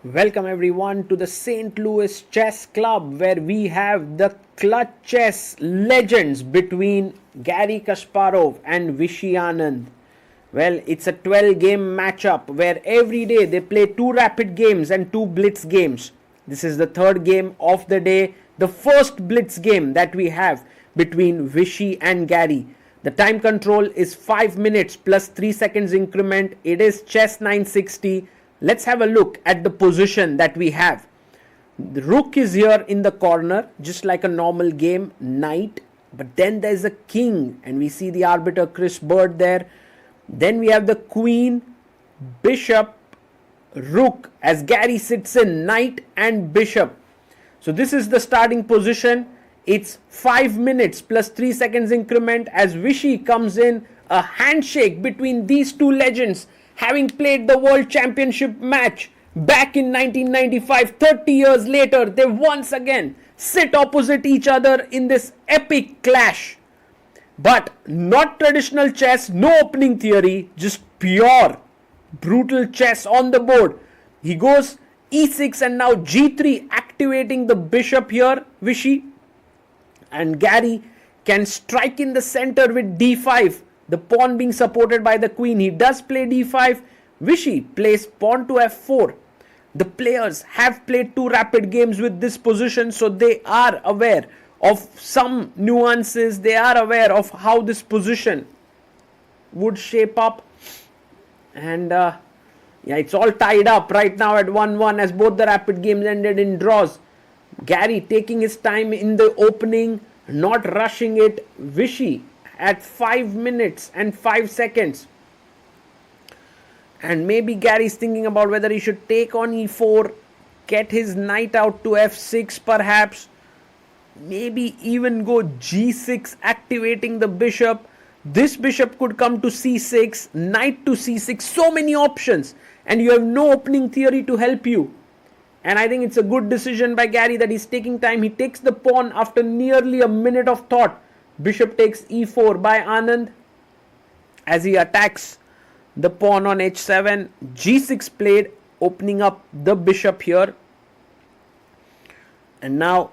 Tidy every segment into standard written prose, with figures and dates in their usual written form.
Welcome everyone to the St. Louis Chess Club, where we have the clutch chess legends between Garry Kasparov and Viswanathan Anand. Well, it's a 12-game matchup where every day they play 2 rapid games and 2 blitz games. This is the third game of the day, the first blitz game that we have between Vishy and Garry. The time control is 5 minutes plus 3 seconds increment. It is chess 960. Let's have a look at the position that we have. The rook is here in the corner, just like a normal game, knight. But then there's a king, and we see the arbiter Chris Bird there. Then we have the queen, bishop, rook, as Garry sits in, knight and bishop. So this is the starting position. It's 5 minutes plus 3 seconds increment as Vishy comes in. A handshake between these two legends, having played the World Championship match back in 1995, 30 years later, they once again sit opposite each other in this epic clash. But not traditional chess, no opening theory, just pure brutal chess on the board. He goes e6 and now g3, activating the bishop here, Vishy. And Garry can strike in the center with d5. The pawn being supported by the queen. He does play d5. Vishy plays pawn to f4. The players have played 2 rapid games with this position, so they are aware of some nuances. They are aware of how this position would shape up. And it's all tied up right now at 1-1 as both the rapid games ended in draws. Garry taking his time in the opening, not rushing it. Vishy at 5 minutes and 5 seconds. And maybe Garry's thinking about whether he should take on e4, get his knight out to f6 perhaps. Maybe even go g6, activating the bishop. This bishop could come to c6, knight to c6. So many options. And you have no opening theory to help you. And I think it's a good decision by Garry that he's taking time. He takes the pawn after nearly a minute of thought. Bishop takes e4 by Anand as he attacks the pawn on h7. g6 played, opening up the bishop here. And now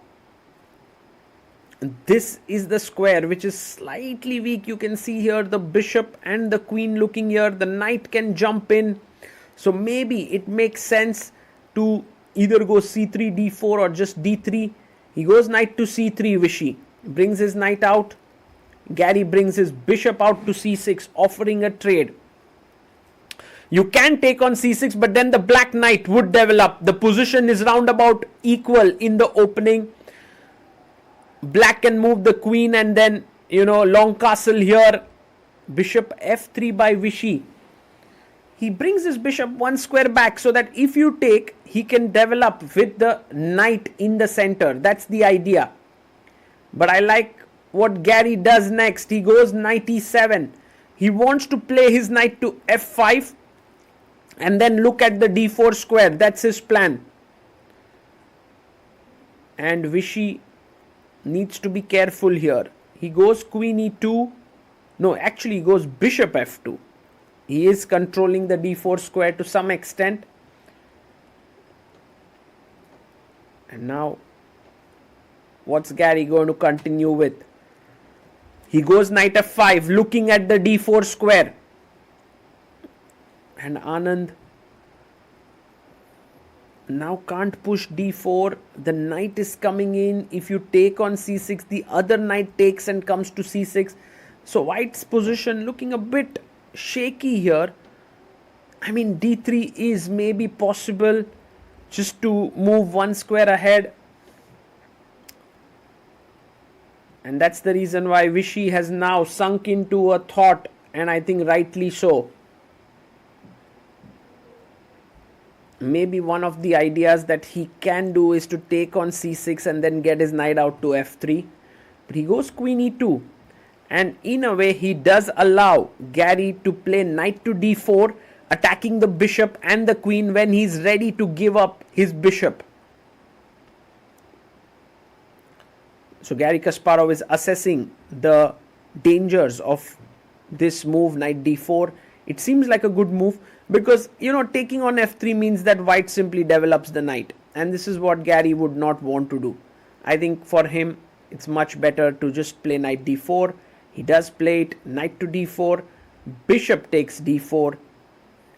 this is the square, which is slightly weak. You can see here the bishop and the queen looking here. The knight can jump in. So maybe it makes sense to either go c3, d4 or just d3. He goes knight to c3, Vishy brings his knight out. Garry brings his bishop out to c6, offering a trade. You can take on c6, but then the black knight would develop. The position is roundabout equal in the opening. Black can move the queen and then, long castle here. Bishop f3 by Vishy. He brings his bishop 1 square back so that if you take, he can develop with the knight in the center. That's the idea. But I like what Garry does next. He goes knight e7. He wants to play his knight to f5 and then look at the d4 square. That's his plan. And Vishy needs to be careful here. He goes queen e2. No, actually he goes bishop f2. He is controlling the d4 square to some extent. And now, what's Garry going to continue with? He goes knight f5, looking at the d4 square. And Anand now can't push d4. The knight is coming in. If you take on c6, the other knight takes and comes to c6. So white's position looking a bit shaky here. I mean, d3 is maybe possible just to move 1 square ahead. And that's the reason why Vishy has now sunk into a thought, and I think rightly so. Maybe one of the ideas that he can do is to take on c6 and then get his knight out to f3. But he goes queen e2. And in a way, he does allow Garry to play knight to d4, attacking the bishop and the queen when he's ready to give up his bishop. So Garry Kasparov is assessing the dangers of this move, knight d4. It seems like a good move. because taking on f3 means that white simply develops the knight, and this is what Garry would not want to do. I think for him it's much better to just play knight d4. He does play it, knight to d4, bishop takes d4,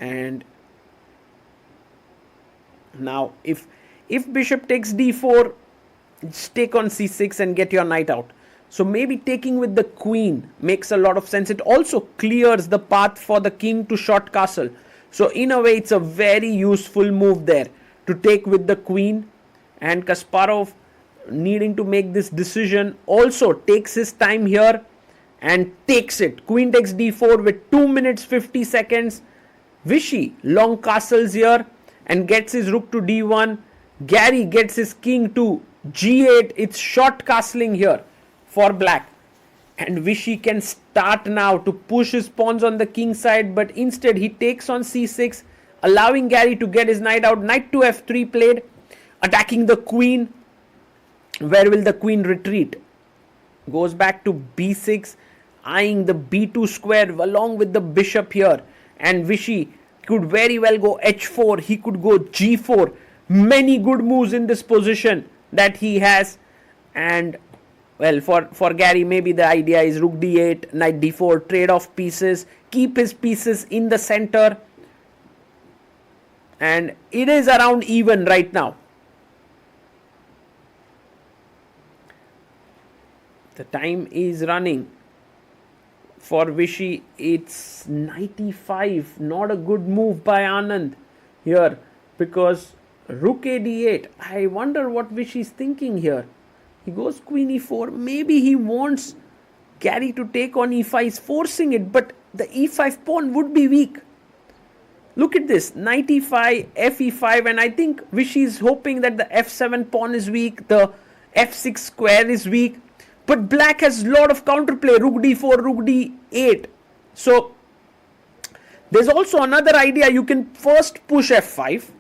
and now if bishop takes d4, just take on c6 and get your knight out. So maybe taking with the queen makes a lot of sense. It also clears the path for the king to short castle. So in a way, it's a very useful move there to take with the queen. And Kasparov, needing to make this decision, also takes his time here and takes it. Queen takes d4 with 2 minutes 50 seconds. Vishy long castles here and gets his rook to d1. Garry gets his king to g8. It's short castling here for black, and Vishy can start now to push his pawns on the king side, but instead he takes on c6, allowing Garry to get his knight out. Knight to f3 played, attacking the queen. Where will the queen retreat? Goes back to b6, eyeing the b2 square along with the bishop here, and Vishy could very well go h4. He could go g4. Many good moves in this position that he has, and well, for Garry, maybe the idea is rook d8, knight d4, trade off pieces, keep his pieces in the center, and it is around even right now. The time is running. For Vishy, it's knight e5, not a good move by Anand here, because rook a d8. I wonder what Vishy is thinking here. He goes queen e4. Maybe he wants Garry to take on e5. He's forcing it, but the e5 pawn would be weak. Look at this. Knight e5, f e5, and I think Vishy is hoping that the f7 pawn is weak, the f6 square is weak. But black has a lot of counterplay. Rook d4, rook d8. So there's also another idea. You can first push f5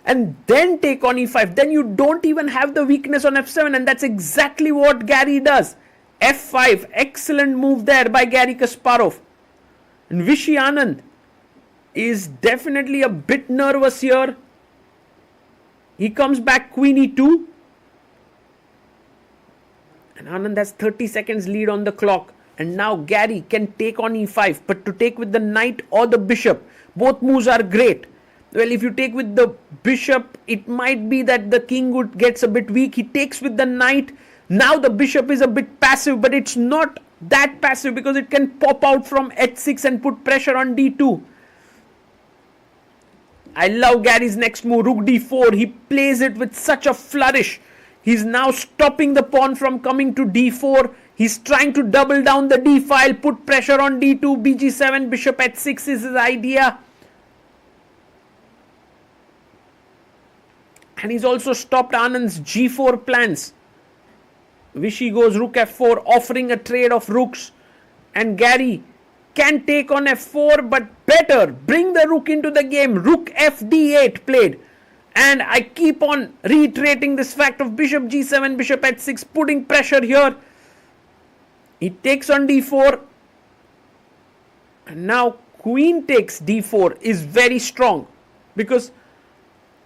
and then take on e5. Then you don't even have the weakness on f7, and that's exactly what Garry does. f5, excellent move there by Garry Kasparov. And Vishy Anand is definitely a bit nervous here. He comes back queen e2. And Anand has 30 seconds lead on the clock. And now Garry can take on e5, but to take with the knight or the bishop. Both moves are great. Well, if you take with the bishop, it might be that the king gets a bit weak. He takes with the knight. Now the bishop is a bit passive, but it's not that passive because it can pop out from h6 and put pressure on d2. I love Garry's next move, rook d4. He plays it with such a flourish. He's now stopping the pawn from coming to d4. He's trying to double down the d file, put pressure on d2, bg7, bishop h6 is his idea. And he's also stopped Anand's g4 plans. Vishy goes rook f4, offering a trade of rooks. And Garry can take on f4, but better bring the rook into the game. Rook fd8 played. And I keep on reiterating this fact of bishop g7, bishop h6, putting pressure here. He takes on d4. And now queen takes d4 is very strong, because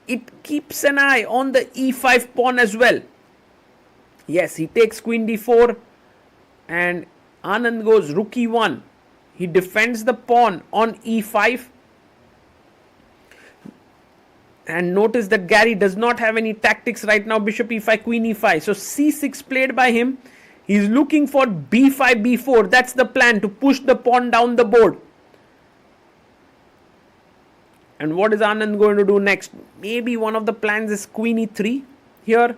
it keeps an eye on the e5 pawn as well. Yes, he takes queen d4 and Anand goes rook e1. He defends the pawn on e5. And notice that Garry does not have any tactics right now. Bishop e5, queen e5. So c6 played by him. He's looking for b5, b4. That's the plan, to push the pawn down the board. And what is Anand going to do next? Maybe one of the plans is queen e3 here.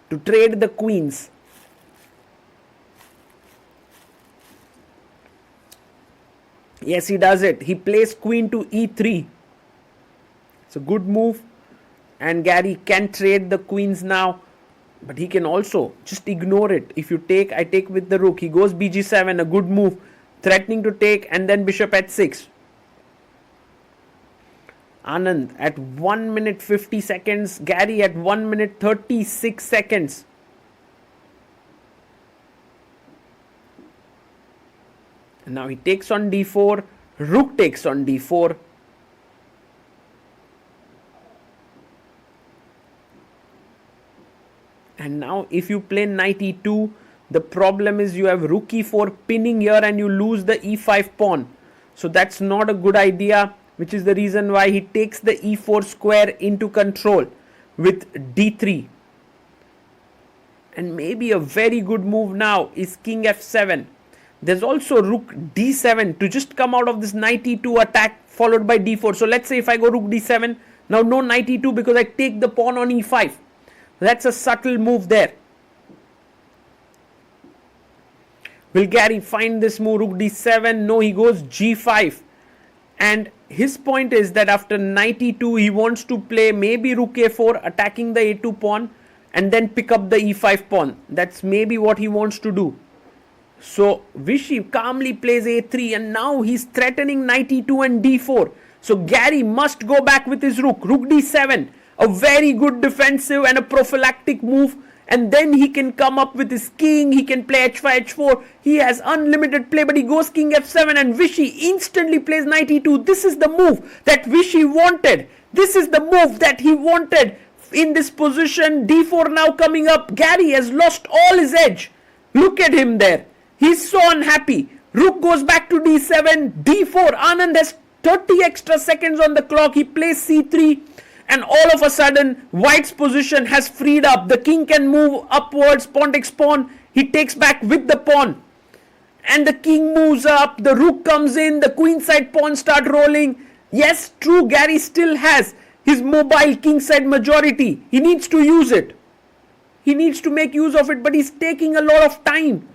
To trade the queens. Yes, he does it. He plays queen to e3. It's a good move. And Garry can trade the queens now. But he can also just ignore it. If you take, I take with the rook. He goes bg7, a good move. Threatening to take, and then bishop h6. Anand at 1 minute 50 seconds. Garry at 1 minute 36 seconds. And now he takes on d4, rook takes on d4. And now if you play knight e2, the problem is you have rook e4 pinning here and you lose the e5 pawn. So that's not a good idea, which is the reason why he takes the e4 square into control with d3. And maybe a very good move now is king f7. There's also rook d7 to just come out of this knight e2 attack followed by d4. So let's say if I go rook d7, now no knight e2 because I take the pawn on e5. That's a subtle move there. Will Garry find this move? Rook d7. No, he goes g5. And his point is that after knight e2, he wants to play maybe rook a4, attacking the a2 pawn, and then pick up the e5 pawn. That's maybe what he wants to do. So Vishy calmly plays a3, and now he's threatening knight e2 and d4. So Garry must go back with his rook. Rook d7. A very good defensive and a prophylactic move. And then he can come up with his king. He can play h5, h4. He has unlimited play, but he goes king f7 and Vishy instantly plays knight e2. This is the move that Vishy wanted. This is the move that he wanted in this position. d4 now coming up. Garry has lost all his edge. Look at him there. He's so unhappy. Rook goes back to d7, d4. Anand has 30 extra seconds on the clock. He plays c3. And all of a sudden, white's position has freed up. The king can move upwards, pawn takes pawn. He takes back with the pawn. And the king moves up, the rook comes in, the queenside pawn start rolling. Yes, true, Garry still has his mobile kingside majority. He needs to use it. He needs to make use of it, but he's taking a lot of time.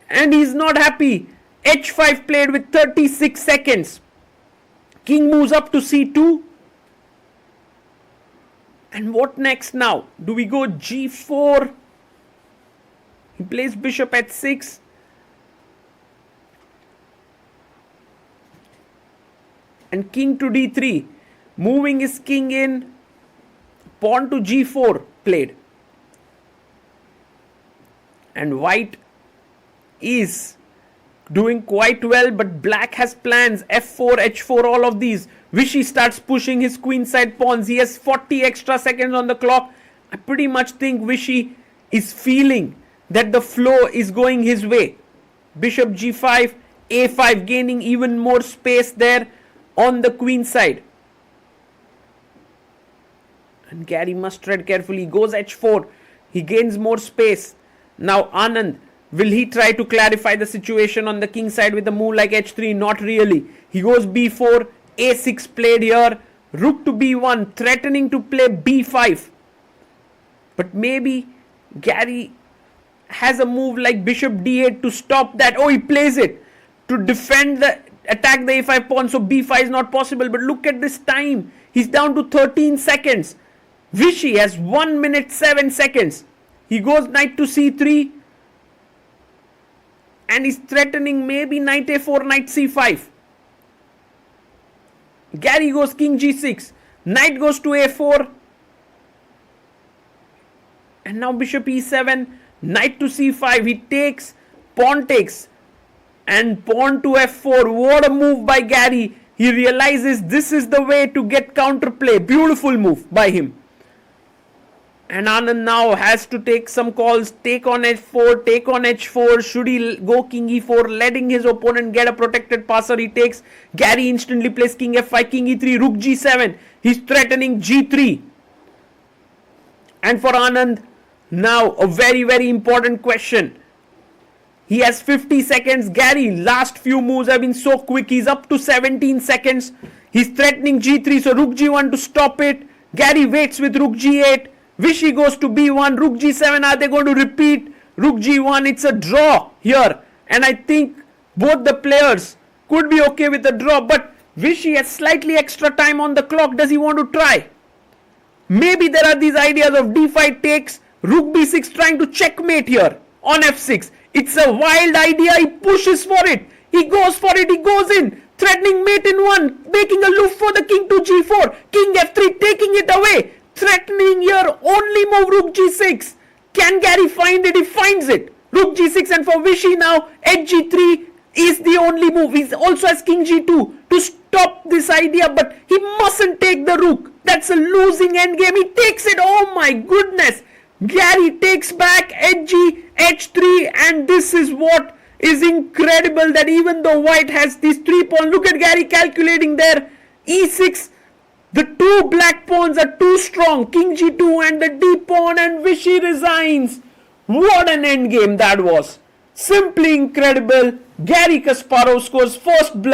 And he's not happy. h5 played with 36 seconds. King moves up to c2. And what next now? Do we go g4? He plays bishop h6. And king to d3. Moving his king in. Pawn to g4 played. And white is doing quite well, but black has plans. f4, h4, all of these. Vishy starts pushing his queenside pawns. He has 40 extra seconds on the clock. I pretty much think Vishy is feeling that the flow is going his way. Bishop g5, a5, gaining even more space there on the queen side. And Garry must tread carefully. He goes h4. He gains more space. Now Anand, will he try to clarify the situation on the king side with a move like h3? Not really. He goes b4. a6 played here, rook to b1, threatening to play b5. But maybe Garry has a move like bishop d8 to stop that. Oh, he plays it to defend the attack the a5 pawn, so b5 is not possible. But look at this time. He's down to 13 seconds. Vishy has 1 minute 7 seconds. He goes knight to c3 and he's threatening maybe knight a4, knight c5. Garry goes king g6, knight goes to a4, and now bishop e7, knight to c5, he takes, and pawn to f4. What a move by Garry. He realizes this is the way to get counterplay. Beautiful move by him. And Anand now has to take some calls. Take on h4, take on h4. Should he go king e4, letting his opponent get a protected passer? He takes. Garry instantly plays king f5, king e3, rook g7. He's threatening g3. And for Anand, now a very, very important question. He has 50 seconds. Garry, last few moves have been so quick. He's up to 17 seconds. He's threatening g3, so rook g1 to stop it. Garry waits with rook g8. Vishy goes to b1, rook g7. Are they going to repeat? Rook g1, it's a draw here. And I think both the players could be okay with the draw. But Vishy has slightly extra time on the clock. Does he want to try? Maybe there are these ideas of d5 takes, rook b6 trying to checkmate here on f6. It's a wild idea. He pushes for it. He goes for it. He goes in. Threatening mate in one. Making a loop for the king to g4. King f3 taking it away. Threatening here, only move rook g6. Can Garry find it? He finds it. Rook g6, and for Vishy now, h g3, is the only move. He also has king g2 to stop this idea, but he mustn't take the rook. That's a losing endgame. He takes it. Oh my goodness. Garry takes back hg, h3, and this is what is incredible, that even though white has these 3 pawns, look at Garry calculating there. e6, the 2 black pawns are too strong. King g2 and the d pawn, and Vishy resigns. What an endgame that was. Simply incredible. Garry Kasparov scores first blood.